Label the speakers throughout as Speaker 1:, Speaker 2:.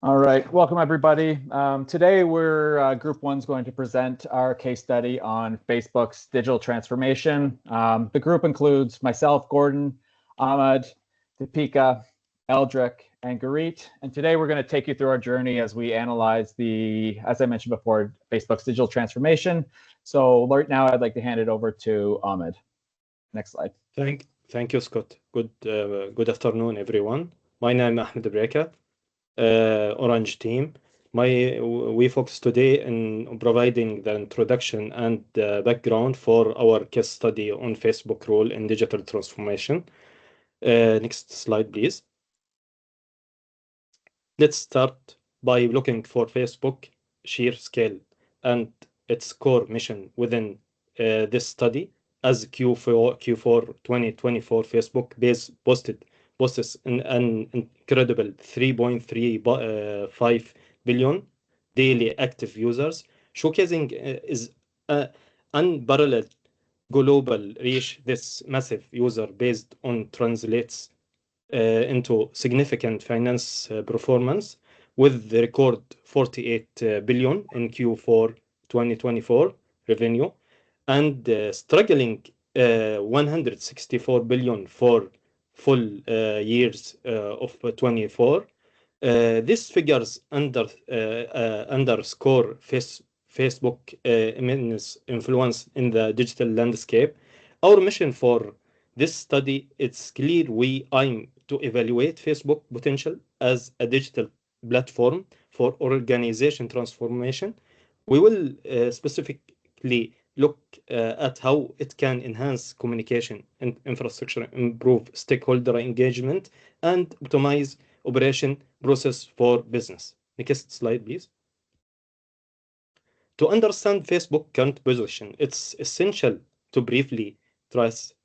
Speaker 1: All right, welcome everybody. Today Group 1's going to present our case study on Facebook's digital transformation. The group includes myself, Gordon, Ahmed, Deepika, Eldrick, and Garit. And today we're going to take you through our journey as we analyze as I mentioned before, Facebook's digital transformation. So right now I'd like to hand it over to Ahmed. Next slide.
Speaker 2: Thank you, Scott. Good afternoon, everyone. My name is Ahmed Breka. Orange team. We focus today on providing the introduction and background for our case study on Facebook role in digital transformation. Next slide, please. Let's start by looking for Facebook sheer scale and its core mission within this study. As Q4 2024, Facebook posts an incredible 3.35 billion daily active users, showcasing is unparalleled global reach. This massive user base translates into significant finance performance, with the record 48 billion in Q4 2024 revenue and struggling 164 billion for full years of 24. These figures underscore Facebook immense influence in the digital landscape. Our mission for this study, it's clear we aim to evaluate Facebook potential as a digital platform for organization transformation. We will specifically look at how it can enhance communication and infrastructure, improve stakeholder engagement, and optimize operation process for business. Next slide, please. To understand Facebook's current position, it's essential to briefly trace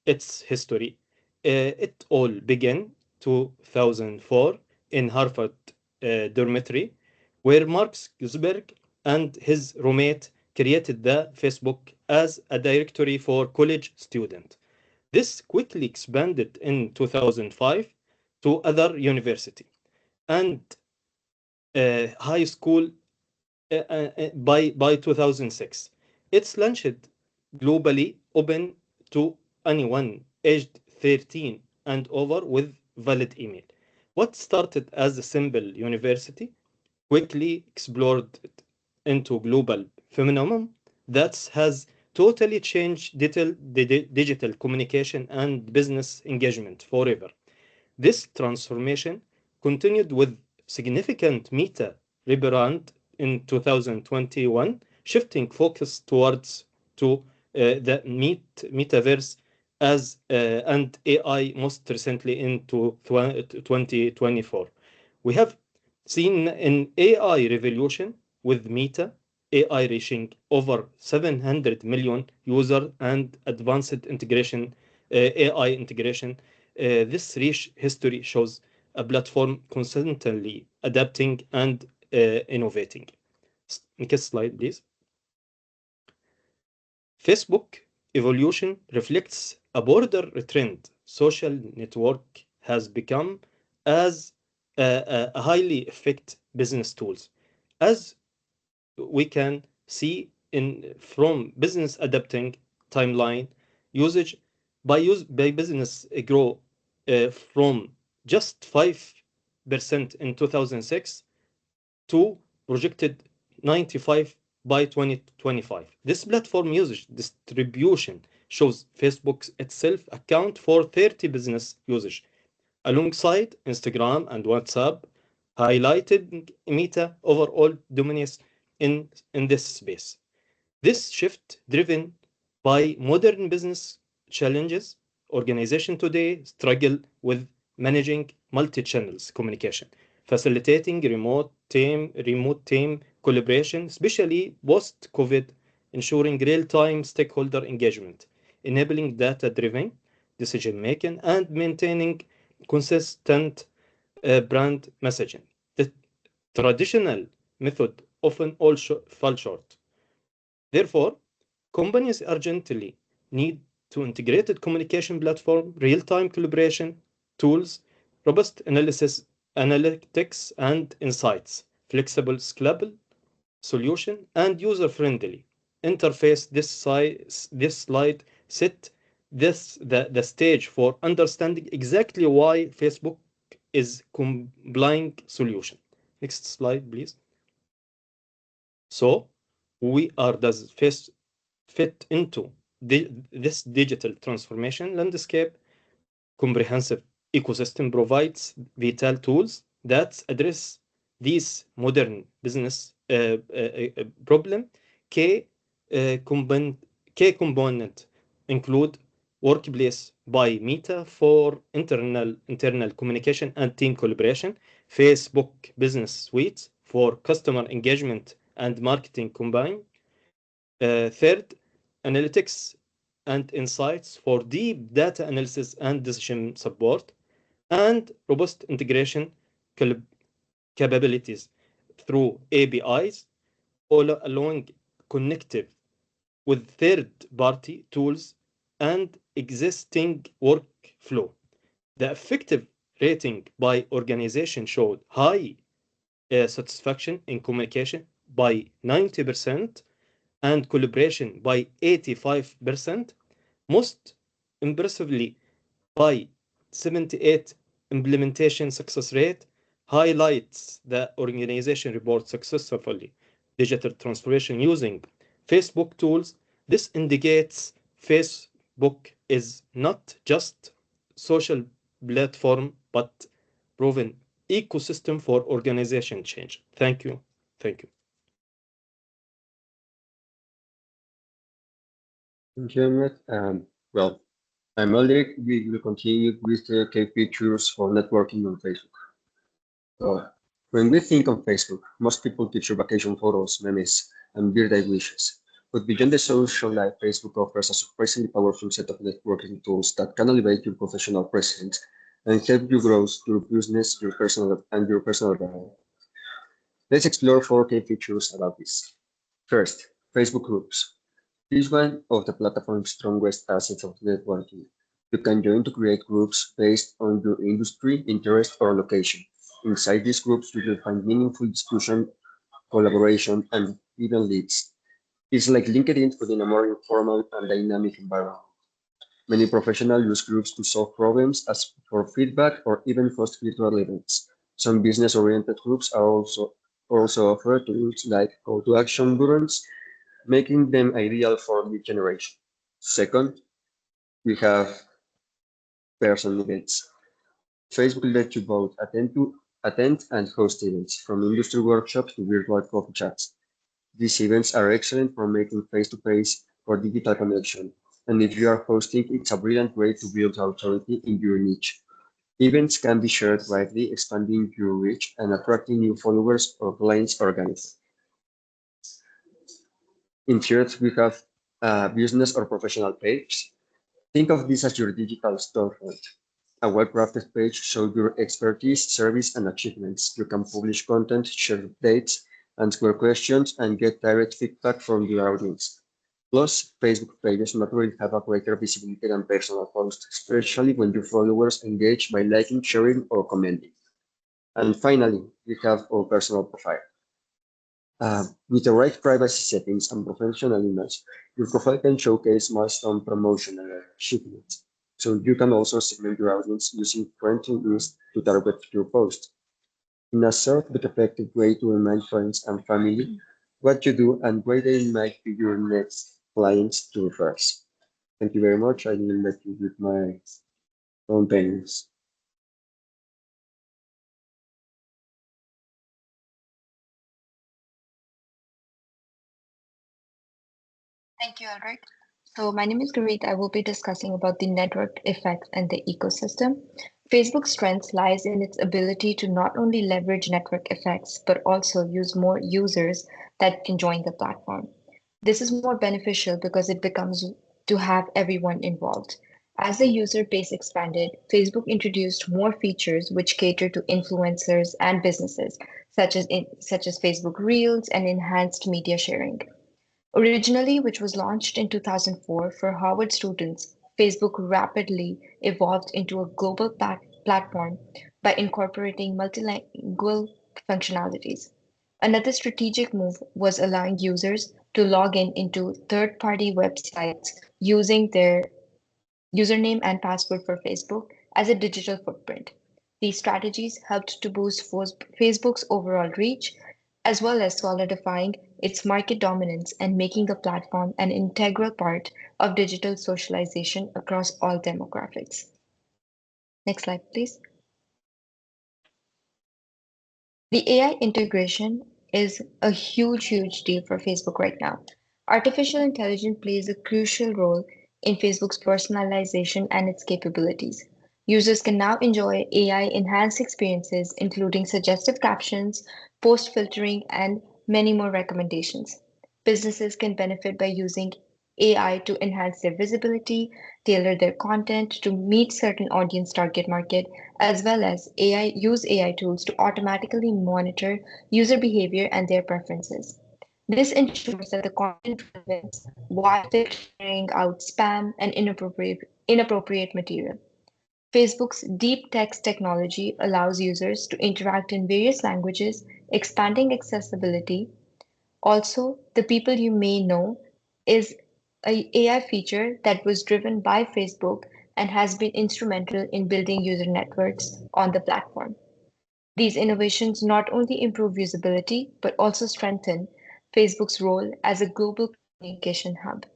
Speaker 2: its history. It all began 2004 in Harvard dormitory, where Mark Zuckerberg and his roommate created the Facebook as a directory for college students. This quickly expanded in 2005 to other university and high school by 2006. It's launched globally, open to anyone aged 13 and over with valid email. What started as a simple university quickly explored into global phenomenon that has totally changed digital communication and business engagement forever. This transformation continued with significant Meta rebrand in 2021, shifting focus towards the metaverse and AI most recently into 2024. We have seen an AI revolution with Meta AI reaching over 700 million users and advanced integration, AI integration. This rich history shows a platform constantly adapting and innovating. Next slide, please. Facebook evolution reflects a broader trend. Social network has become as a highly effective business tools, as we can see from business adapting timeline usage by business grow from just 5% in 2006 to projected 95 by 2025. This platform usage distribution shows Facebook itself account for 30 business usage, alongside Instagram and WhatsApp, highlighted Meta overall dominance in this space. This shift driven by modern business challenges. Organization today struggle with managing multi-channels communication, facilitating remote team collaboration, especially post-COVID, ensuring real-time stakeholder engagement, enabling data-driven decision-making, and maintaining consistent brand messaging. The traditional method often also fall short. Therefore, companies urgently need to integrated communication platform, real-time collaboration tools, robust analysis analytics and insights, flexible, scalable solution, and user-friendly interface. This slide set the stage for understanding exactly why Facebook is complying solution. Next slide, please. So does Face fit into this digital transformation landscape? Comprehensive ecosystem provides vital tools that address these modern business problem. Key, key component include Workplace by Meta for internal communication and team collaboration, Facebook Business Suite for customer engagement and marketing combined. Third, analytics and insights for deep data analysis and decision support, and robust integration capabilities through APIs, all allowing connective with third-party tools and existing workflow. The effective rating by organization showed high satisfaction in communication by 90% and collaboration by 85%. Most impressively, by 78 implementation success rate, highlights the organization report successfully digital transformation using Facebook tools. This indicates Facebook is not just social platform, but proven ecosystem for organization change. Thank you. Thank you.
Speaker 3: Thank you, Ahmed. Well, I'm Aldrich. We will continue with the key features for networking on Facebook. So, when we think of Facebook, most people picture vacation photos, memes, and birthday wishes. But beyond the social life, Facebook offers a surprisingly powerful set of networking tools that can elevate your professional presence and help you grow your business, your personal brand. Let's explore four key features about this. First, Facebook groups. This is one of the platform's strongest assets of networking. You can join to create groups based on your industry, interest, or location. Inside these groups, you will find meaningful discussion, collaboration, and even leads. It's like LinkedIn, but in a more informal and dynamic environment. Many professionals use groups to solve problems, ask for feedback, or even host virtual events. Some business-oriented groups are also offer tools like call-to-action buttons, making them ideal for lead generation. Second, we have person events. Facebook lets you both attend and host events, from industry workshops to virtual coffee chats. These events are excellent for making face-to-face or digital connection, and if you are hosting, it's a brilliant way to build authority in your niche. Events can be shared widely, expanding your reach and attracting new followers or clients organically. In third, we have a business or professional page. Think of this as your digital storefront. A well-crafted page shows your expertise, service, and achievements. You can publish content, share updates, answer questions, and get direct feedback from your audience. Plus, Facebook pages naturally have a greater visibility than personal posts, especially when your followers engage by liking, sharing, or commenting. And finally, we have our personal profile. With the right privacy settings and professional image, your profile can showcase milestone promotion and achievements. So you can also segment your audience using friend lists to target your post. In a short but effective way to remind friends and family what you do and why they might be your next clients to refer. Thank you very much. I will let you with my own paintings.
Speaker 4: Thank you, Alric. So my name is Garit. I will be discussing about the network effects and the ecosystem. Facebook's strength lies in its ability to not only leverage network effects, but also use more users that can join the platform. This is more beneficial because it becomes to have everyone involved. As the user base expanded, Facebook introduced more features which cater to influencers and businesses, such as Facebook Reels and enhanced media sharing. Originally, which was launched in 2004 for Harvard students, Facebook rapidly evolved into a global platform by incorporating multilingual functionalities. Another strategic move was allowing users to log into third-party websites using their username and password for Facebook as a digital footprint. These strategies helped to boost Facebook's overall reach, as well as solidifying its market dominance and making the platform an integral part of digital socialization across all demographics. Next slide, please. The AI integration is a huge deal for Facebook right now. Artificial intelligence plays a crucial role in Facebook's personalization and its capabilities. Users can now enjoy AI-enhanced experiences, including suggestive captions, post filtering, and many more recommendations. Businesses can benefit by using AI to enhance their visibility, tailor their content to meet certain audience target market, as well as use AI tools to automatically monitor user behavior and their preferences. This ensures that the content relevance while filtering out spam and inappropriate material. Facebook's deep text technology allows users to interact in various languages, expanding accessibility. Also, the people you may know is a AI feature that was driven by Facebook and has been instrumental in building user networks on the platform. These innovations not only improve usability, but also strengthen Facebook's role as a global communication hub.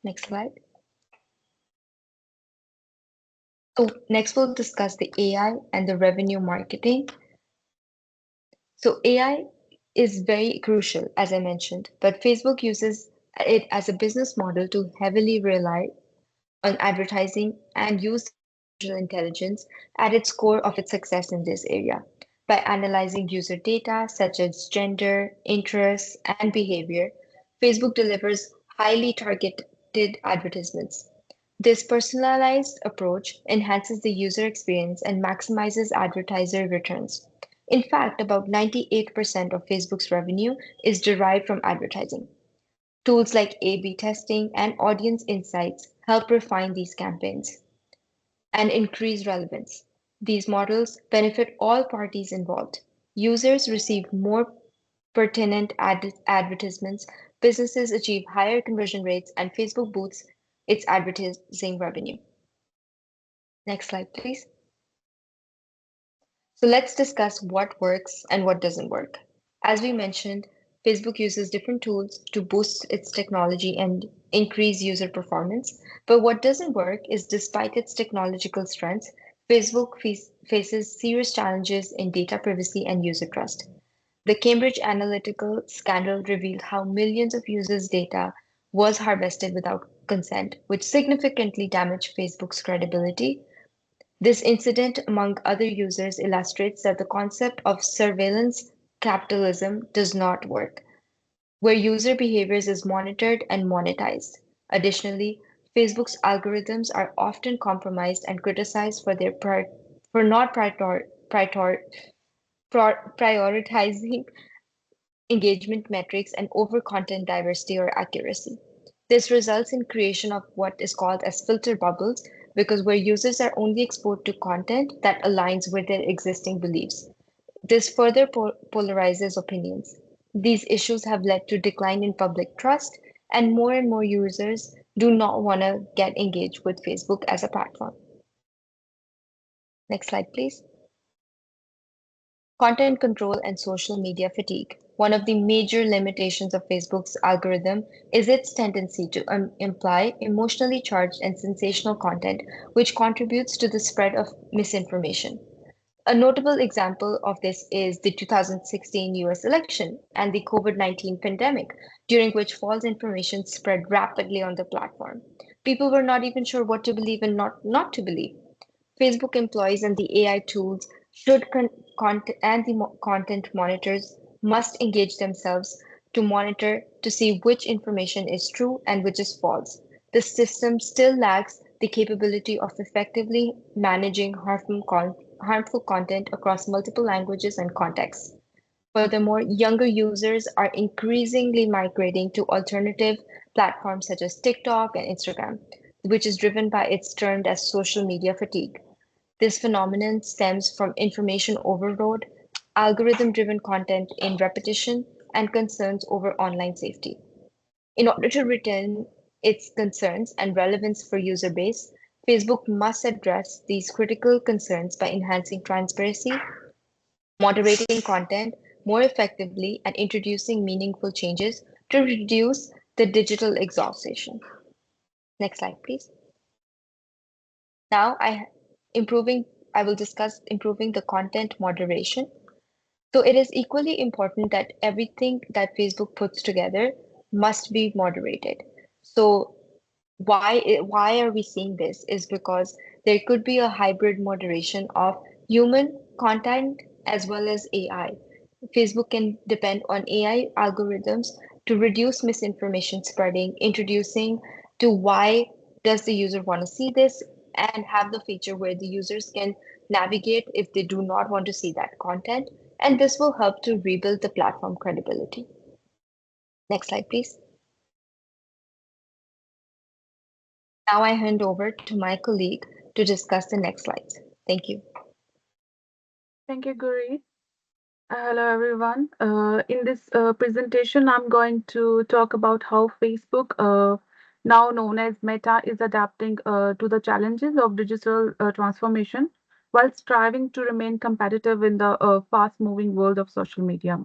Speaker 4: Next slide. So next we'll discuss the AI and the revenue marketing. So AI is very crucial, as I mentioned, but Facebook uses it as a business model to heavily rely on advertising and use artificial intelligence at its core of its success in this area. By analyzing user data such as gender, interests, and behavior, Facebook delivers highly targeted advertisements. This personalized approach enhances the user experience and maximizes advertiser returns. In fact, about 98% of Facebook's revenue is derived from advertising. Tools like A/B testing and audience insights help refine these campaigns and increase relevance. These models benefit all parties involved. Users receive more pertinent advertisements, businesses achieve higher conversion rates, and Facebook boosts its advertising revenue. Next slide, please. So let's discuss what works and what doesn't work. As we mentioned, Facebook uses different tools to boost its technology and increase user performance. But what doesn't work is, despite its technological strengths, Facebook faces serious challenges in data privacy and user trust. The Cambridge Analytica scandal revealed how millions of users' data was harvested without consent, which significantly damaged Facebook's credibility. This incident, among other users, illustrates that the concept of surveillance capitalism does not work, where user behaviors is monitored and monetized. Additionally, Facebook's algorithms are often compromised and criticized for not prioritizing engagement metrics and over content diversity or accuracy. This results in creation of what is called as filter bubbles, because where users are only exposed to content that aligns with their existing beliefs. This further polarizes opinions. These issues have led to decline in public trust, and more users do not want to get engaged with Facebook as a platform. Next slide, please. Content control and social media fatigue. One of the major limitations of Facebook's algorithm is its tendency to imply emotionally charged and sensational content, which contributes to the spread of misinformation. A notable example of this is the 2016 US election and the COVID-19 pandemic, during which false information spread rapidly on the platform. People were not even sure what to believe and not to believe. Facebook employees and the AI tools and the content monitors must engage themselves to monitor to see which information is true and which is false. The system still lacks the capability of effectively managing harmful content across multiple languages and contexts. Furthermore, younger users are increasingly migrating to alternative platforms such as TikTok and Instagram, which is driven by its termed as social media fatigue. This phenomenon stems from information overload, algorithm-driven content in repetition, and concerns over online safety. In order to retain its concerns and relevance for user base, Facebook must address these critical concerns by enhancing transparency, moderating content more effectively, and introducing meaningful changes to reduce the digital exhaustion. Next slide, please. Now I will discuss improving the content moderation. So it is equally important that everything that Facebook puts together must be moderated. So why are we seeing this is because there could be a hybrid moderation of human content as well as AI. Facebook can depend on AI algorithms to reduce misinformation spreading, introducing to why does the user want to see this, and have the feature where the users can navigate if they do not want to see that content. And this will help to rebuild the platform credibility. Next slide, please. Now I hand over to my colleague to discuss the next slides. Thank you.
Speaker 5: Thank you, Guri. Hello, everyone. In this presentation, I'm going to talk about how Facebook, now known as Meta, is adapting to the challenges of digital transformation while striving to remain competitive in the fast-moving world of social media.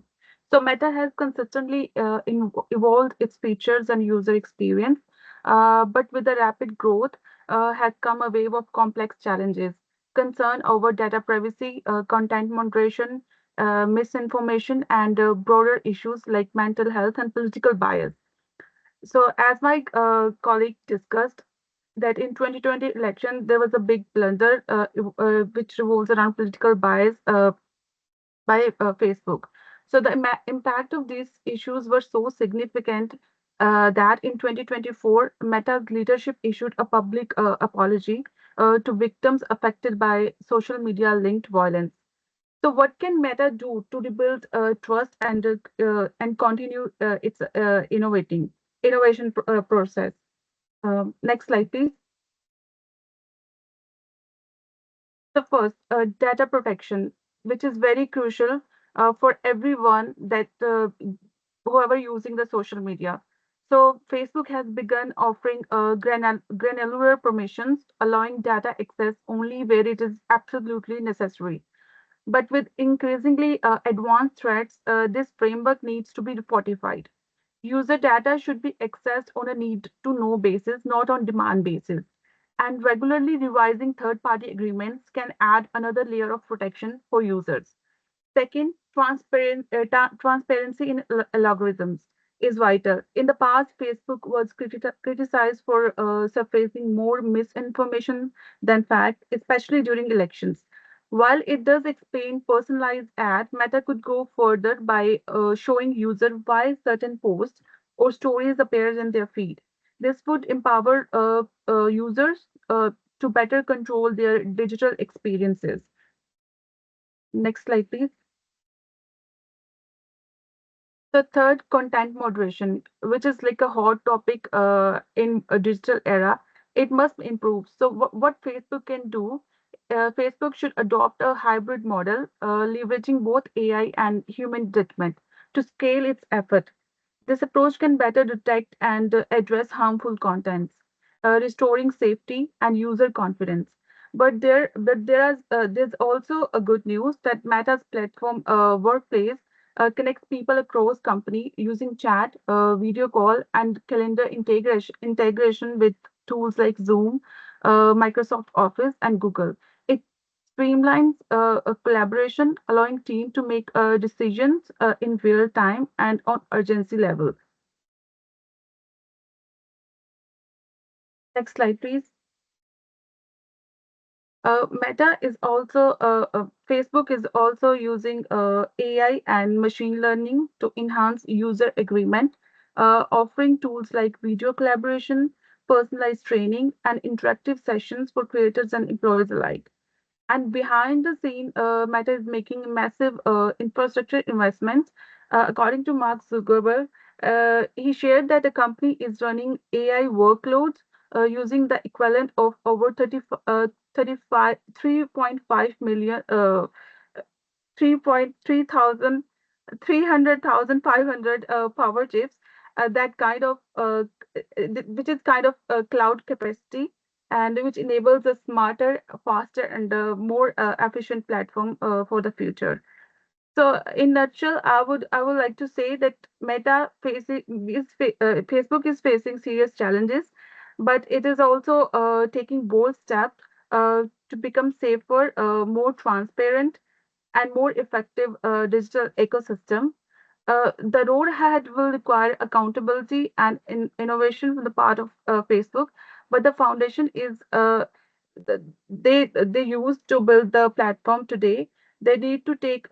Speaker 5: So, Meta has consistently evolved its features and user experience, but with the rapid growth has come a wave of complex challenges. Concern over data privacy, content moderation, misinformation, and broader issues like mental health and political bias. So, as my colleague discussed, that in 2020 election there was a big blunder which revolves around political bias by Facebook. So the impact of these issues were so significant that in 2024, Meta's leadership issued a public apology to victims affected by social media linked violence. So, what can Meta do to rebuild trust and continue its innovation process? Next slide, please. So first, data protection, which is very crucial for everyone that whoever using the social media. So Facebook has begun offering granular permissions, allowing data access only where it is absolutely necessary. But with increasingly advanced threats, this framework needs to be fortified. User data should be accessed on a need to know basis, not on demand basis. And regularly revising third party agreements can add another layer of protection for users. Second, transparency in algorithms is vital. In the past, Facebook was criticized for surfacing more misinformation than fact, especially during elections. While it does explain personalized ads, Meta could go further by showing users why certain posts or stories appear in their feed. This would empower users to better control their digital experiences. Next slide, please. The third, content moderation, which is like a hot topic in a digital era, it must improve. So what Facebook can do, Facebook should adopt a hybrid model, leveraging both AI and human judgment to scale its effort. This approach can better detect and address harmful contents, restoring safety and user confidence. There's also a good news that Meta's platform Workplace connects people across company using chat, video call, and calendar integration with tools like Zoom, Microsoft Office, and Google. It streamlines a collaboration, allowing team to make decisions in real time and on urgency level. Next slide, please. Meta is also Facebook is also using AI and machine learning to enhance user agreement, offering tools like video collaboration, personalized training, and interactive sessions for creators and employees alike. And behind the scene, Meta is making massive infrastructure investments. According to Mark Zuckerberg, he shared that the company is running AI workloads using the equivalent of over 3.5 million 300,500 power chips, that kind of which is kind of cloud capacity, and which enables a smarter, faster, and more efficient platform for the future. So, in nutshell, I would like to say that Facebook is facing serious challenges, but it is also taking bold steps to become safer, more transparent, and more effective digital ecosystem. The road ahead will require accountability and innovation from the part of Facebook, but the foundation is they use to build the platform today. They need to take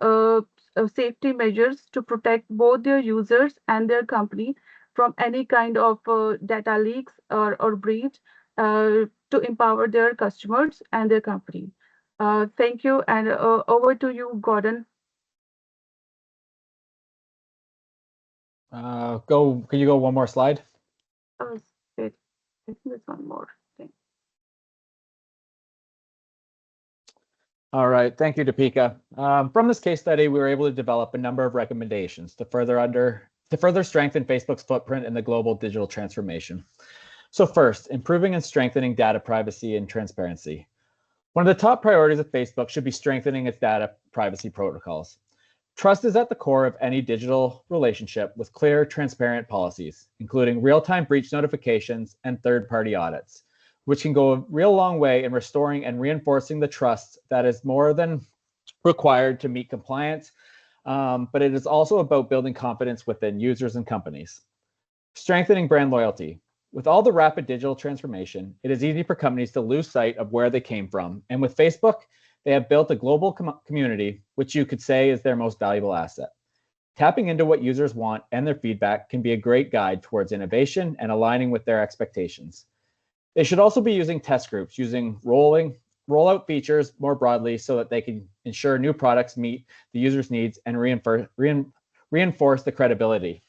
Speaker 5: safety measures to protect both their users and their company from any kind of data leaks or breach, to empower their customers and their company. Thank you, and over to you, Gordon.
Speaker 1: Can you go one more slide?
Speaker 5: Wait, I think there's one more thing.
Speaker 1: All right, thank you, Deepika. From this case study, we were able to develop a number of recommendations to further strengthen Facebook's footprint in the global digital transformation. So first, improving and strengthening data privacy and transparency. One of the top priorities of Facebook should be strengthening its data privacy protocols. Trust is at the core of any digital relationship with clear, transparent policies, including real-time breach notifications and third-party audits, which can go a real long way in restoring and reinforcing the trust that is more than required to meet compliance, but it is also about building confidence within users and companies. Strengthening brand loyalty. With all the rapid digital transformation, it is easy for companies to lose sight of where they came from. And with Facebook, they have built a global community, which you could say is their most valuable asset. Tapping into what users want and their feedback can be a great guide towards innovation and aligning with their expectations. They should also be using test groups, using rollout features more broadly so that they can ensure new products meet the user's needs and reinforce the credibility.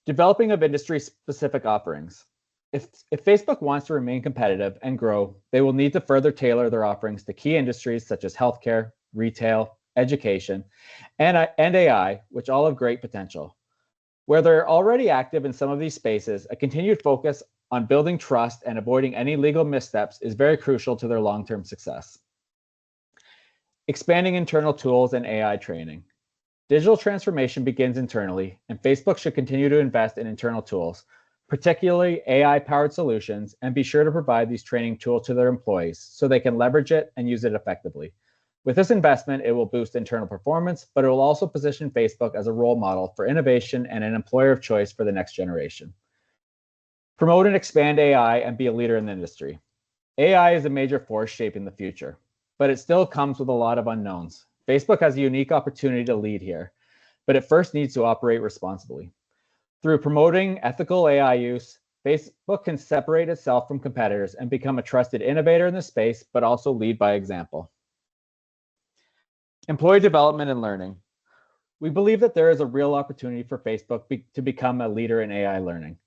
Speaker 1: Developing of industry-specific offerings. If Facebook wants to remain competitive and grow, they will need to further tailor their offerings to key industries such as healthcare, retail, education, and AI, which all have great potential. Where they're already active in some of these spaces, a continued focus on building trust and avoiding any legal missteps is very crucial to their long-term success. Expanding internal tools and AI training. Digital transformation begins internally, and Facebook should continue to invest in internal tools, particularly AI-powered solutions, and be sure to provide these training tools to their employees so they can leverage it and use it effectively. With this investment, it will boost internal performance, but it will also position Facebook as a role model for innovation and an employer of choice for the next generation. Promote and expand AI and be a leader in the industry. AI is a major force shaping the future, but it still comes with a lot of unknowns. Facebook has a unique opportunity to lead here, but it first needs to operate responsibly. Through promoting ethical AI use, Facebook can separate itself from competitors and become a trusted innovator in the space, but also lead by example. Employee development and learning. We believe that there is a real opportunity for Facebook to become a leader in AI learning.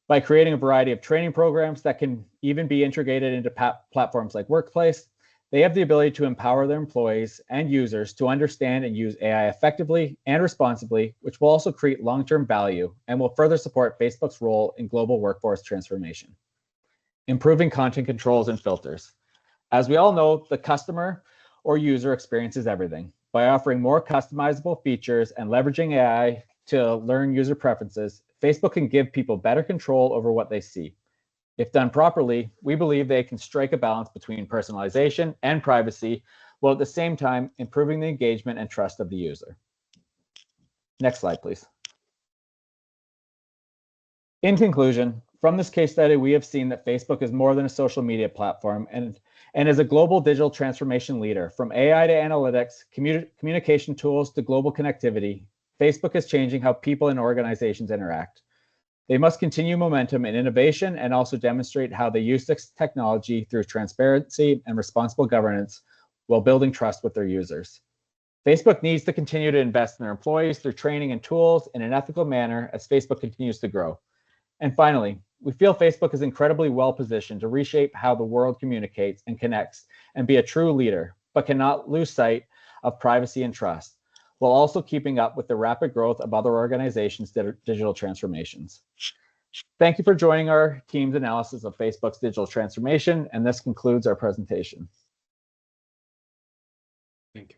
Speaker 1: By creating a variety of training programs that can even be integrated into platforms like Workplace, they have the ability to empower their employees and users to understand and use AI effectively and responsibly, which will also create long-term value and will further support Facebook's role in global workforce transformation. Improving content controls and filters. As we all know, the customer or user experiences everything. By offering more customizable features and leveraging AI to learn user preferences, Facebook can give people better control over what they see. If done properly, we believe they can strike a balance between personalization and privacy, while at the same time improving the engagement and trust of the user. Next slide, please. In conclusion, from this case study, we have seen that Facebook is more than a social media platform and is a global digital transformation leader. From AI to analytics, communication tools to global connectivity, Facebook is changing how people and organizations interact. They must continue momentum in innovation and also demonstrate how they use this technology through transparency and responsible governance while building trust with their users. Facebook needs to continue to invest in their employees through training and tools in an ethical manner as Facebook continues to grow. And finally, We feel Facebook is incredibly well positioned to reshape how the world communicates and connects and be a true leader, but cannot lose sight of privacy and trust, while also keeping up with the rapid growth of other organizations' digital transformations. Thank you for joining our team's analysis of Facebook's digital transformation, and this concludes our presentation.
Speaker 2: Thank you.